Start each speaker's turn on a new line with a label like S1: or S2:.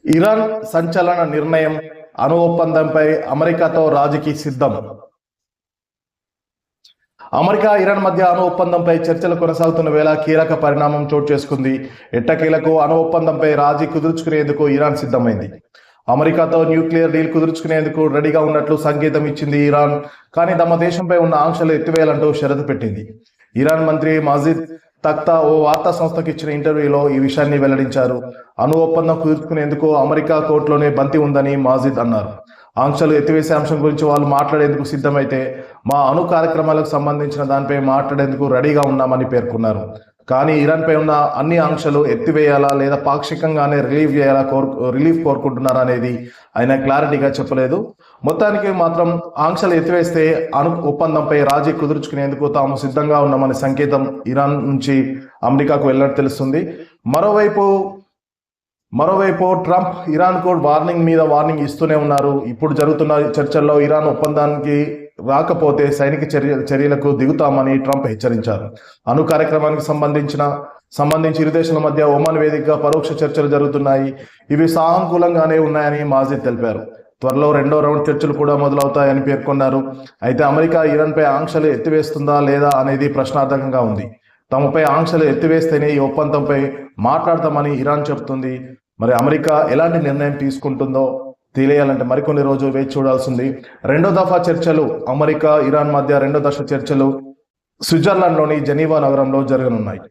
S1: Iran సంచలన నిర్ణయం, అణు ఒప్పందంపై అమెరికాతో రాజీకి సిద్ధం. అమెరికా ఇరాన్ మధ్య అణు ఒప్పందంపై చర్చలు కొనసాగుతున్న వేళ కీలక పరిణామం చోటు చేసుకుంది. ఎట్టకేలకు అణు ఒప్పందంపై రాజీ కుదుర్చుకునేందుకు ఇరాన్ సిద్ధమైంది. అమెరికాతో న్యూక్లియర్ డీల్ కుదుర్చుకునేందుకు రెడీగా ఉన్నట్లు సంకేతం ఇచ్చింది ఇరాన్. కానీ తమ దేశంపై ఉన్న ఆంక్షలు ఎత్తివేయాలంటూ షరతు పెట్టింది. ఇరాన్ మంత్రి మాజిద్ తఖ్తా ఓ వార్తా సంస్థకు ఇచ్చిన ఇంటర్వ్యూలో ఈ విషయాన్ని వెల్లడించారు. అణు ఒప్పందం కుదుర్చుకునేందుకు అమెరికా కోర్టులోనే బంతి ఉందని మాజిద్ అన్నారు. ఆంక్షలు ఎత్తివేసే అంశం గురించి వాళ్ళు మాట్లాడేందుకు సిద్ధమైతే మా అణు కార్యక్రమాలకు సంబంధించిన దానిపై మాట్లాడేందుకు రెడీగా ఉన్నామని పేర్కొన్నారు. కానీ ఇరాన్పై ఉన్న అన్ని ఆంక్షలు ఎత్తివేయాలా లేదా పాక్షికంగానే రిలీఫ్ కోరుకుంటున్నారా అనేది ఆయన క్లారిటీగా చెప్పలేదు. మొత్తానికి మాత్రం ఆంక్షలు ఎత్తివేస్తే అణు ఒప్పందంపై రాజీ కుదుర్చుకునేందుకు తాము సిద్ధంగా ఉన్నామనే సంకేతం ఇరాన్ నుంచి అమెరికాకు వెళ్ళినట్టు తెలుస్తుంది. మరోవైపు ట్రంప్ ఇరాన్కు వార్నింగ్ మీద వార్నింగ్ ఇస్తూనే ఉన్నారు. ఇప్పుడు జరుగుతున్న చర్చల్లో ఇరాన్ ఒప్పందానికి రాకపోతే సైనిక చర్యలకు దిగుతామని ట్రంప్ హెచ్చరించారు. అణు కార్యక్రమానికి సంబంధించి ఇరు దేశాల మధ్య ఒమాన్ వేదికగా పరోక్ష చర్చలు జరుగుతున్నాయి. ఇవి సానుకూలంగానే ఉన్నాయని మాజిద్ తెలిపారు. త్వరలో రెండో రౌండ్ చర్చలు కూడా మొదలవుతాయని పేర్కొన్నారు. అయితే అమెరికా ఇరాన్పై ఆంక్షలు ఎత్తివేస్తుందా లేదా అనేది ప్రశ్నార్థకంగా ఉంది. తమపై ఆంక్షలు ఎత్తివేస్తేనే ఈ ఒప్పందంపై మాట్లాడతామని ఇరాన్ చెబుతుంది. మరి అమెరికా ఎలాంటి నిర్ణయం తీసుకుంటుందో తెలియాలంటే మరికొన్ని రోజులు వేచి చూడాల్సింది. రెండో దఫా చర్చలు, అమెరికా ఇరాన్ మధ్య రెండో దశ చర్చలు స్విట్జర్లాండ్లోని జెనీవా నగరంలో జరగనున్నాయి.